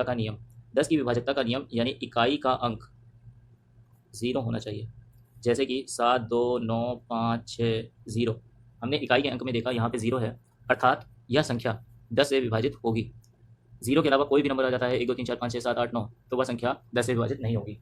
का नियम, 10 की विभाजकता का नियम यानी इकाई का अंक 0 होना चाहिए। जैसे कि 7, 2, 9, 5, 6, 0। हमने इकाई के अंक में देखा यहाँ पे 0 है, अर्थात यह संख्या 10 से विभाजित होगी। 0 के अलावा कोई भी नंबर आ जाता है 1, 2, 3, 4, 5, 6, 7, 8, 9, तो वह संख्या 10 से विभाजित नहीं होगी।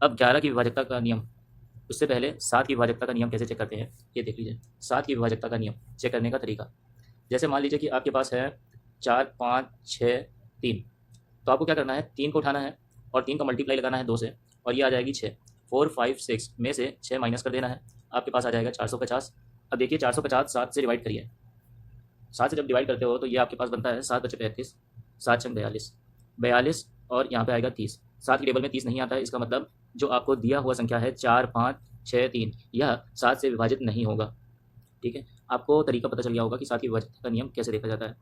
अब 11 की विभाजकता का नियम, उससे पहले 7 की विभाजकता का नियम कैसे चेक करते हैं ये देख लीजिए। 7 की विभाजकता का नियम चेक करने का तरीका, जैसे मान लीजिए कि आपके पास है 4, 5, 6, 3, तो आपको क्या करना है, 3 को उठाना है और 3 का मल्टीप्लाई लगाना है 2 से, और ये आ जाएगी 6। 4, 5, 6 में से 6 माइनस कर देना है, आपके पास आ जाएगा 450। अब देखिए 450 7 से डिवाइड करिए, 7 से जब डिवाइड करते हो तो ये आपके पास बनता है 7 बचे 35, 7 छंग 42, 42 और यहाँ पे आएगा 30। 7 की टेबल में 30 नहीं आता है, इसका मतलब जो आपको दिया हुआ संख्या है 4, 5, 6, 3, यह 7 से विभाजित नहीं होगा। ठीक है, आपको तरीका पता चल गया होगा कि 7 की विभाजकता का नियम कैसे देखा जाता है।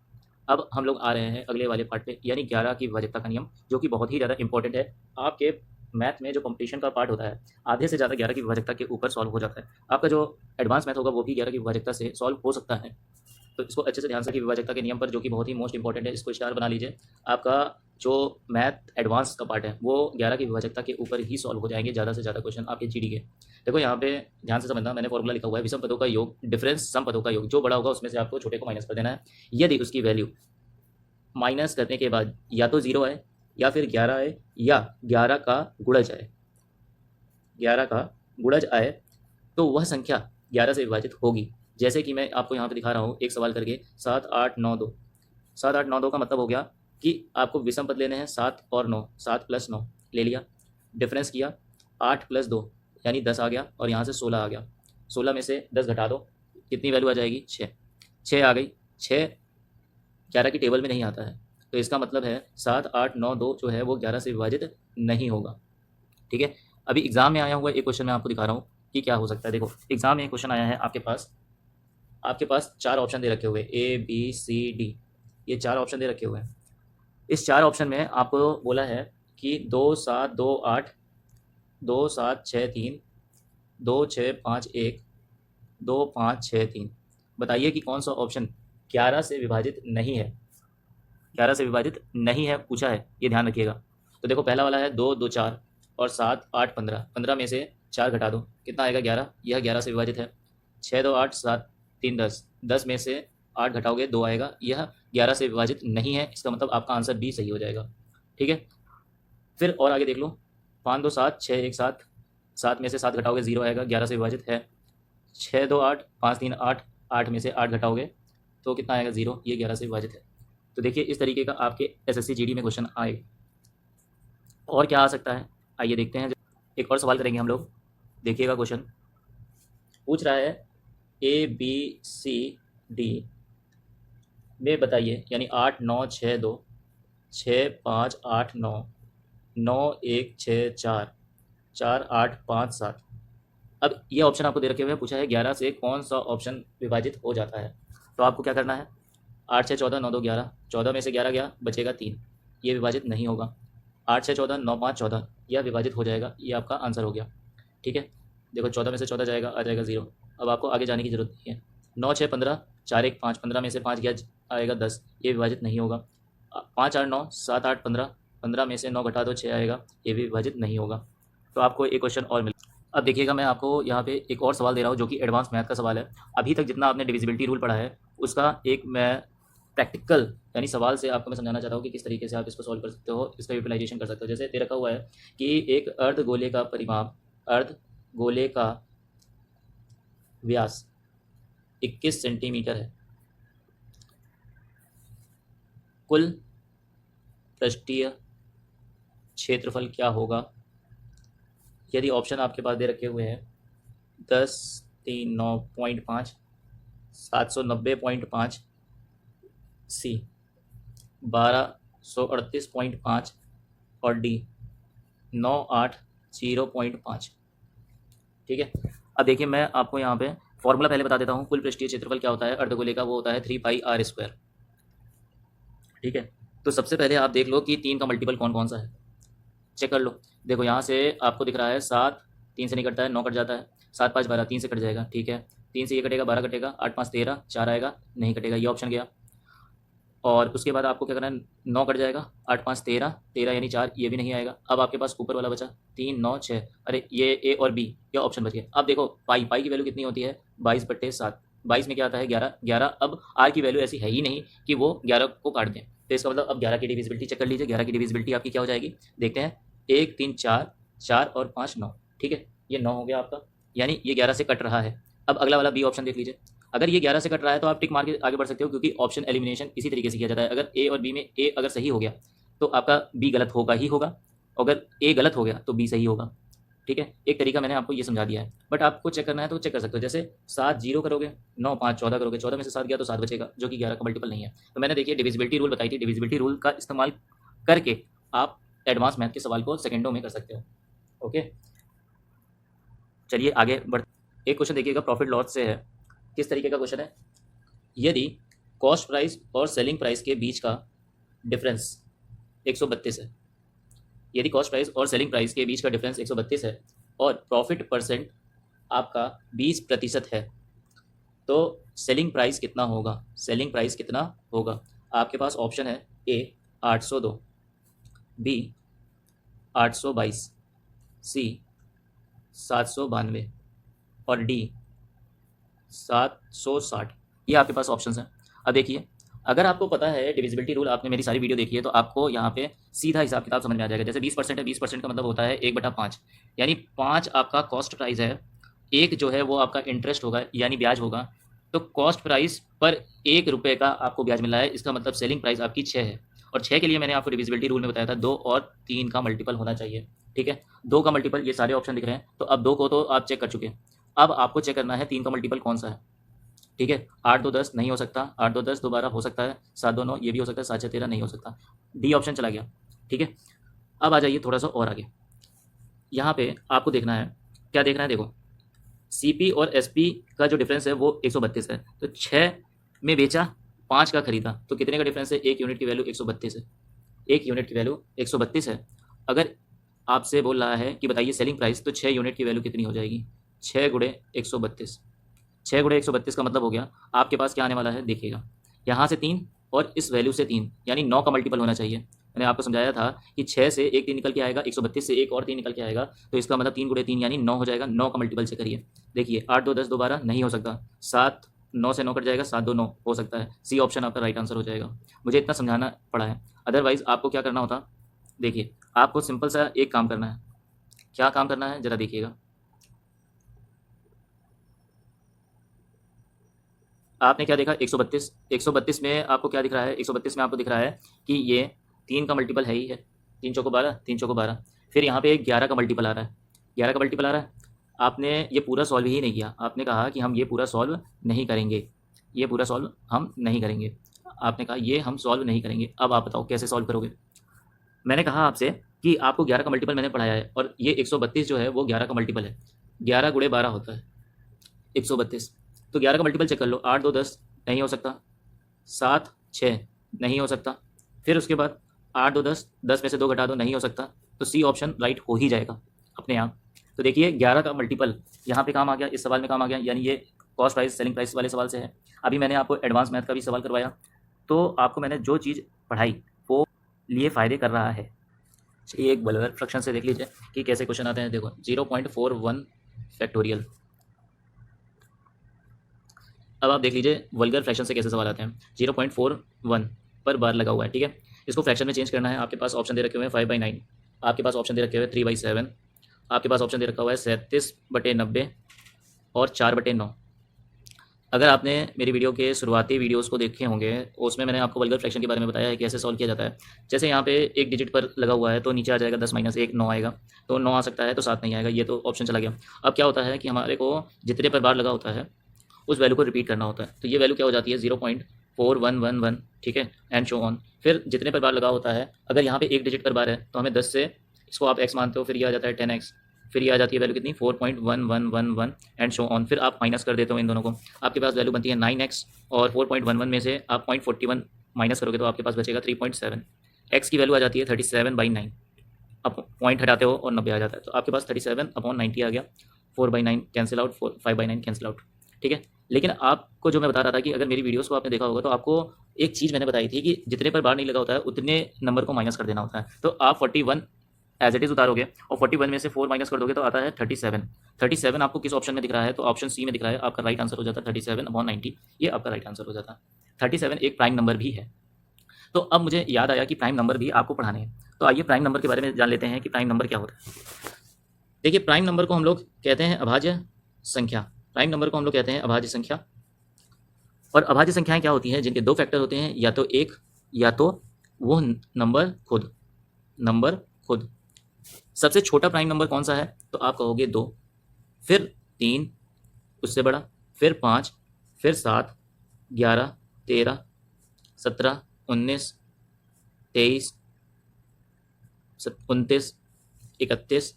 अब हम लोग आ रहे हैं अगले वाले पार्ट पे, यानी 11 की विभाजकता का नियम, जो कि बहुत ही ज़्यादा इंपॉर्टेंट है। आपके मैथ में जो कंपटीशन का पार्ट होता है, आधे से ज़्यादा 11 की विभाजकता के ऊपर सॉल्व हो जाता है। आपका जो एडवांस मैथ होगा वो भी 11 की विभाजकता से सॉल्व हो सकता है। तो इसको अच्छे से ध्यान से, कि विभाजकता के नियम पर, जो कि बहुत ही मोस्ट इंपॉर्टेंट है, इसको स्टार बना लीजिए। आपका जो मैथ एडवांस का पार्ट है वो 11 की विभाजकता के ऊपर ही सॉल्व हो जाएंगे ज़्यादा से ज़्यादा क्वेश्चन आपके जीडी के। देखो यहाँ पे ध्यान से समझना, मैंने फॉर्मूला लिखा हुआ है, विषम पदों का योग डिफरेंस सम पदों का योग, जो बड़ा होगा उसमें से आपको छोटे को माइनस कर देना है। यदि उसकी वैल्यू माइनस करने के बाद या तो 0 आए या फिर 11 आए या 11 का गुणज आए, 11 का गुणज आए, तो वह संख्या 11 से विभाजित होगी। जैसे कि मैं आपको यहाँ पे दिखा रहा हूँ एक सवाल करके, 7, 8, 9, 2। 7, 8, 9, 2 का मतलब हो गया कि आपको विषम पद लेने हैं 7 और 9, 7 प्लस 9 ले लिया, डिफरेंस किया, 8 प्लस 2 यानी 10 आ गया, और यहाँ से 16 आ गया। 16 में से 10 घटा दो, कितनी वैल्यू आ जाएगी, 6। 6 आ गई, 6 11 की टेबल में नहीं आता है, तो इसका मतलब है 7, 8, 9, 2 जो है वो 11 से विभाजित नहीं होगा। ठीक है, अभी एग्जाम में आया हुआ एक क्वेश्चन मैं आपको दिखा रहा हूँ कि क्या हो सकता है। देखो एग्जाम में एक क्वेश्चन आया है आपके पास 4 ऑप्शन दे रखे हुए, ए बी सी डी, ये 4 ऑप्शन दे रखे हुए हैं। इस 4 ऑप्शन में आपको बोला है कि 2, 7, 2, 8, 2, 7, 6, 3, 2, 6, 5, 1, 2, 5, 6, 3। बताइए कि कौन सा ऑप्शन 11 से विभाजित नहीं है। 11 से विभाजित नहीं है पूछा है, ये ध्यान रखिएगा। तो देखो पहला वाला है 2, 2, 4 और 7, 8, 15। 15 में से 4 घटा दो, कितना आएगा, 11। यह 11 से विभाजित है। 6, 2, 8, 7, 3, 10। 10 में से 8 घटाओगे 2 आएगा, यह 11 से विभाजित नहीं है। इसका मतलब आपका आंसर बी सही हो जाएगा। ठीक है, फिर और आगे देख लो, 5, 2, 7, 6, 1, 7। 7 में से 7 घटाओगे 0 आएगा, 11 से विभाजित है। 6, 2, 8, 5, 3, 8। 8 में से 8 घटाओगे तो कितना आएगा, 0। ये 11 से विभाजित है। तो देखिए इस तरीके का आपके एसएससी जीडी में क्वेश्चन आएगा। और क्या आ सकता है, आइए देखते हैं। एक और सवाल करेंगे हम लोग, देखिएगा क्वेश्चन पूछ रहा है ए बी सी डी में बताइए, यानी 8, 9, 6, 2, 6, 5, 8, 9, 9, 1, 6, 4, 4, 8, 5, 7। अब ये ऑप्शन आपको दे रखे हुए हैं, पूछा है 11 से कौन सा ऑप्शन विभाजित हो जाता है। तो आपको क्या करना है, 8, 6, 14, 9, 2, 11। 14 में से 11 गया, बचेगा 3, ये विभाजित नहीं होगा। 8, 6, 14, 9, 5, 14, यह विभाजित हो जाएगा, ये आपका आंसर हो गया। ठीक है, देखो 14 में से 14 जाएगा, आ जाएगा 0। अब आपको आगे जाने की जरूरत नहीं है। 9, 6, 15, 4, 1, 5। 15 में से 5 गया, आएगा 10, ये विभाजित नहीं होगा। 5, 8, 9, 7, 8, 15। 15 में से 9 घटा दो, 6 आएगा, ये भी विभाजित नहीं होगा। तो आपको एक क्वेश्चन और मिल। अब देखिएगा, मैं आपको यहाँ पे एक और सवाल दे रहा हूँ जो कि एडवांस मैथ का सवाल है। अभी तक जितना आपने डिविजिबिलिटी रूल पढ़ा है उसका एक मैं प्रैक्टिकल यानी सवाल से आपको मैं समझाना चाहता हूँ कि किस तरीके से आप इसको सॉल्व कर सकते हो, इसका यूटिलाइजेशन कर सकते हो। जैसे दे रखा हुआ है कि एक अर्धगोले का परिमाप, अर्धगोले का व्यास 21 सेंटीमीटर है, कुल पृष्ठीय क्षेत्रफल क्या होगा यदि ऑप्शन आपके पास दे रखे हुए हैं 10, 3, 9.5, 790.5, सी 1238.5 और डी 980.5। ठीक है, अब देखिए मैं आपको यहाँ पे फॉर्मूला पहले बता देता हूँ। कुल पृष्ठीय क्षेत्रफल क्या होता है अर्धगोले का, वो होता है 3πr²। ठीक है, तो सबसे पहले आप देख लो कि 3 का मल्टीपल कौन कौन सा है, चेक कर लो। देखो यहाँ से आपको दिख रहा है 7, 3 से नहीं कटता है, 9 कट जाता है। 7, 5, 12, 3 से कट जाएगा। ठीक है, 3 से ये कटेगा, 12 कटेगा, 8, 5, 13, 4 आएगा, नहीं कटेगा, ये ऑप्शन गया। और उसके बाद आपको क्या करना है, 9 कट जाएगा, 8 5 13, 13 यानी 4, ये भी नहीं आएगा। अब आपके पास ऊपर वाला बचा 3 9 6, अरे ये ए और बी क्या ऑप्शन बच गया। अब देखो पाई की वैल्यू कितनी होती है, 22/7, 22 में क्या आता है 11, 11। अब आर की वैल्यू ऐसी है ही नहीं कि वो 11 को काट दें, तो इसका मतलब अब 11 की डिविजिबिलिटी चेक कर लीजिए। 11 की डिविजिबिलिटी आपकी क्या हो जाएगी, देखते हैं, 1 3 4, 4 और 5 9, ठीक है, ये 9 हो गया आपका, यानी ये 11 से कट रहा है। अब अगला वाला बी ऑप्शन देख लीजिए, अगर ये 11 से कट रहा है तो आप टिक मार के आगे बढ़ सकते हो, क्योंकि ऑप्शन एलिमिनेशन इसी तरीके से किया जाता है। अगर ए और बी में ए अगर सही हो गया तो आपका बी गलत होगा ही होगा, अगर ए गलत हो गया तो बी सही होगा, ठीक है। एक तरीका मैंने आपको ये समझा दिया है, बट आपको चेक करना है तो चेक कर सकते हो। जैसे 7 0 करोगे, 9 5 14 करोगे, 14 में से 7 गया तो 7 बचेगा, जो कि 11 का मल्टीपल नहीं है। तो मैंने देखिए डिविजिबिलिटी रूल बताई थी, डिविजिबिलिटी रूल का इस्तेमाल करके आप एडवांस मैथ के सवाल को सेकंडों में कर सकते हो। ओके, चलिए आगे बढ़। एक क्वेश्चन देखिएगा, प्रॉफिट लॉस से है। किस तरीके का क्वेश्चन है, यदि कॉस्ट प्राइस और सेलिंग प्राइस के बीच का डिफरेंस 132 है, यदि कॉस्ट प्राइस और सेलिंग प्राइस के बीच का डिफरेंस 132 है और प्रॉफिट परसेंट आपका 20% है, तो सेलिंग प्राइस कितना होगा, सेलिंग प्राइस कितना होगा। आपके पास ऑप्शन है ए 802, बी 822, सी 792 और डी 760। ये आपके पास ऑप्शंस हैं। अब देखिए, अगर आपको पता है डिविजिबिलिटी रूल, आपने मेरी सारी वीडियो देखी है, तो आपको यहाँ पे सीधा हिसाब किताब समझ में आ जाएगा। जैसे 20% है, 20% का मतलब होता है 1/5, यानी 5 आपका कॉस्ट प्राइस है, एक जो है वो आपका इंटरेस्ट होगा यानी ब्याज होगा। तो कॉस्ट प्राइस पर 1 रुपये का आपको ब्याज मिल रहा है, इसका मतलब सेलिंग प्राइस आपकी 6 है। और 6 के लिए मैंने आपको डिविजिबिलिटी रूल में बताया था 2 और 3 का मल्टीपल होना चाहिए, ठीक है। 2 का मल्टीपल, ये सारे ऑप्शन दिख रहे हैं, तो अब 2 को तो आप चेक कर चुके हैं, अब आपको चेक करना है 3 का मल्टीपल कौन सा है, ठीक है। 8 2 10 नहीं हो सकता, 8 2 10 दोबारा हो सकता है, 7 2 9 ये भी हो सकता है, 7 6 13 नहीं हो सकता, डी ऑप्शन चला गया, ठीक है। अब आ जाइए थोड़ा सा और आगे, यहाँ पे आपको देखना है, क्या देखना है, देखो सीपी और एसपी का जो डिफरेंस है वो 132 है, तो 6 में बेचा, 5 का खरीदा, तो कितने का डिफरेंस है, 1 यूनिट की वैल्यू 132 है, 1 यूनिट की वैल्यू 132 है। अगर आपसे बोल रहा है कि बताइए सेलिंग प्राइस, तो 6 यूनिट की वैल्यू कितनी हो जाएगी, 6 गुणे 132, 6 गुणे 132 का मतलब हो गया आपके पास क्या आने वाला है, देखिएगा, यहाँ से 3 और इस वैल्यू से 3, यानी 9 का मल्टीपल होना चाहिए। मैंने आपको समझाया था कि 6 से एक 3 निकल के आएगा, 132 से एक और 3 निकल के आएगा, तो इसका मतलब 3 गुणे 3 यानी 9 हो जाएगा। 9 का मल्टीपल से करिए, देखिए 8 2 10 दोबारा नहीं हो सकता, 7 9 से 9 कट जाएगा, 7 2 9 हो सकता है, सी ऑप्शन आपका राइट आंसर हो जाएगा। मुझे इतना समझाना पड़ा है, अदरवाइज आपको क्या करना होता, देखिए आपको सिंपल सा एक काम करना है। क्या काम करना है जरा देखिएगा, आपने क्या देखा, 132, 132 में आपको क्या दिख रहा है, 132 में आपको दिख रहा है कि ये 3 का मल्टीपल है ही है, 3 चौको 12, 3 चौको 12, फिर यहाँ पे 11 का मल्टीपल आ रहा है, 11 का मल्टीपल आ रहा है। आपने ये पूरा सॉल्व ही नहीं किया, आपने कहा कि हम ये पूरा सॉल्व नहीं करेंगे, ये पूरा सॉल्व हम नहीं करेंगे, आपने कहा ये हम सॉल्व नहीं करेंगे। अब आप बताओ कैसे सॉल्व करोगे। मैंने कहा आपसे कि आपको 11 का मल्टीपल मैंने पढ़ाया है, और ये 132 जो है वो 11 का मल्टीपल है, 11 गुणे 12 होता है 132, तो 11 का मल्टीपल चेक कर लो, 8 2 10 नहीं हो सकता, 7 6 नहीं हो सकता, फिर उसके बाद 8 2 10, 10 में से 2 घटा दो, नहीं हो सकता, तो सी ऑप्शन राइट हो ही जाएगा अपने आप। तो देखिए 11 का मल्टीपल यहाँ पे काम आ गया, इस सवाल में काम आ गया, यानी ये कॉस्ट प्राइस सेलिंग प्राइस वाले सवाल से है। अभी मैंने आपको एडवांस मैथ का भी सवाल करवाया, तो आपको मैंने जो चीज़ पढ़ाई वो लिए फ़ायदे कर रहा है। ये एक बल्गर फ्रैक्शन से देख लीजिए कि कैसे क्वेश्चन आते हैं। देखो 0.41 फैक्टोरियल। अब आप देख लीजिए वल्गर फ्रैक्शन से कैसे सवाल आते हैं। 0.41 पर बार लगा हुआ है, ठीक है, इसको फ्रैक्शन में चेंज करना है। आपके पास ऑप्शन दे रखे हुए हैं 5/9, आपके पास ऑप्शन दे रखे हुए हैं 3/7, आपके पास ऑप्शन दे रखा हुआ है 37/90 और 4/9। अगर आपने मेरी वीडियो के शुरुआती वीडियोस को देखे होंगे, उसमें मैंने आपको वल्गर फ्रैक्शन के बारे में बताया है कैसे सॉल्व किया जाता है। जैसे यहाँ पे एक डिजिट पर लगा हुआ है तो नीचे आ जाएगा 10 - 1 9 आएगा, तो 9 आ सकता है, तो 7 नहीं आएगा, ये तो ऑप्शन चला गया। अब क्या होता है कि हमारे को जितने पर बार लगा होता है उस वैल्यू को रिपीट करना होता है, तो ये वैल्यू क्या हो जाती है 0.4111, ठीक है, एंड शो ऑन। फिर जितने पर बार लगा होता है, अगर यहाँ पे एक डिजिट पर बार है तो हमें 10 से, इसको आप x मानते हो, फिर ये आ जाता है 10x, फिर ये आ जाती है वैल्यू कितनी 4.1111 एंड शो ऑन। फिर आप माइनस कर देते हो इन दोनों को, आपके पास वैल्यू बनती है 9x, और 4.11 में से आप 0.41 माइनस करोगे तो आपके पास बचेगा 3.7। x की वैल्यू आ जाती है 37/9, अब पॉइंट हटाते हो और 90 आ जाता है, तो आपके पास 37/90 आ गया, 4/9 कैंसिल आउट, 5/9 कैंसिल आउट, ठीक है। लेकिन आपको जो मैं बता रहा था कि अगर मेरी वीडियोस को आपने देखा होगा तो आपको एक चीज़ मैंने बताई थी कि जितने पर बार नहीं लगा होता है उतने नंबर को माइनस कर देना होता है। तो आप 41 एज इट इज़ उतारोगे और 41 में से 4 माइनस कर दोगे तो आता है 37। 37 आपको किस ऑप्शन में दिख रहा है? तो ऑप्शन सी में दिख रहा है। आपका राइट आंसर हो जाता है 37/90। ये आपका राइट आंसर हो जाता है। 37 एक प्राइम नंबर भी है। तो अब मुझे याद आया कि प्राइम नंबर भी आपको पढ़ाने हैं। तो आइए प्राइम नंबर के बारे में जान लेते हैं कि प्राइम नंबर क्या होता है। देखिए, प्राइम नंबर को हम लोग कहते हैं अभाज्य संख्या। प्राइम नंबर को हम लोग कहते हैं अभाज्य संख्या। और अभाज्य संख्याएं क्या होती हैं? जिनके दो फैक्टर होते हैं, या तो एक या तो वो नंबर खुद। नंबर खुद। सबसे छोटा प्राइम नंबर कौन सा है? तो आप कहोगे 2, फिर 3 उससे बड़ा, फिर 5, फिर 7, 11, 13, 17, 19, 23, 29, 31,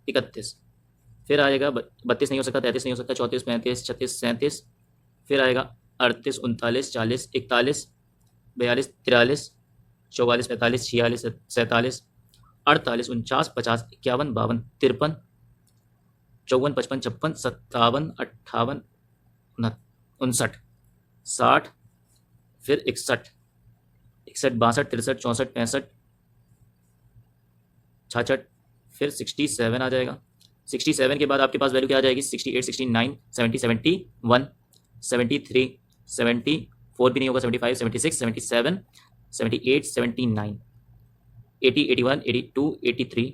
31। फिर आएगा 32 नहीं हो सकता, 33 नहीं हो सकता, 34, 35, 36, 37। फिर आएगा 38, 39, 40, 41, 42, 43, 44, 45, 46, 47, 48, 49, 50, 51, 52, 53, 54, 55, 56, 57, 58, 59, 60, फिर 61, 61, 62, 63, 64, 65, 66, फिर 67 आ जाएगा। 67 के बाद आपके पास वैल्यू क्या आ जाएगी? 68, 69, 70, 71, 73, 74 भी नहीं होगा, 75, 76, 77, 78, 79, 80, 81, 82, 83,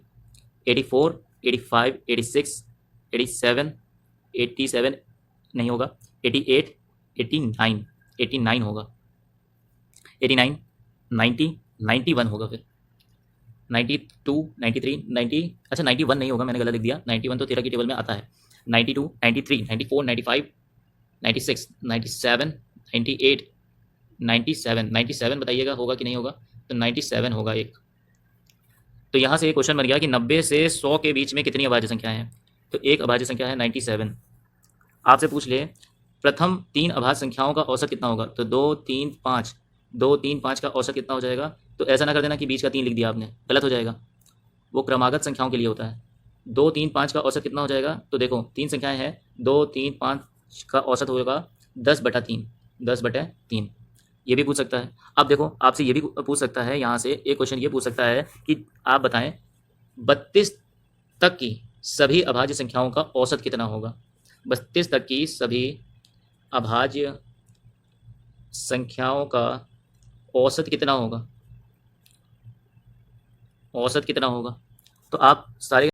84, 85, 86, 87, 87 नहीं होगा, 88, 89, 89 होगा, 89, 90, 91 होगा, फिर 92, 93, 90, अच्छा 91 नहीं होगा, मैंने गलत लिख दिया। 91 तो 13 की टेबल में आता है। 92, 93, 94, 95, 96, 97, 98, 97, 97 बताइएगा होगा कि नहीं होगा? तो 97 होगा एक। तो यहाँ से एक क्वेश्चन बन गया कि 90 से 100 के बीच में कितनी अभाज्य संख्याएं हैं? तो एक अभाज्य संख्या है 97। आपसे पूछ ले प्रथम 3 अभाज्य संख्याओं का औसत कितना होगा? तो 2, 3, 5। 2, 3, 5 का औसत कितना हो जाएगा? तो ऐसा ना कर देना कि बीच का 3 लिख दिया आपने, गलत हो जाएगा। वो क्रमागत संख्याओं के लिए होता है। 2, 3, 5 का औसत कितना हो जाएगा? तो देखो 3 संख्याएं हैं, 2, 3, 5 का औसत होगा 10/3। 10/3 ये भी पूछ सकता है। अब देखो आपसे ये भी पूछ सकता है, यहाँ से एक क्वेश्चन ये पूछ सकता है कि आप बताएं 32 तक की सभी अभाज्य संख्याओं का औसत कितना होगा? 32 तक की सभी अभाज्य संख्याओं का औसत कितना होगा? औसत कितना होगा? तो आप सारे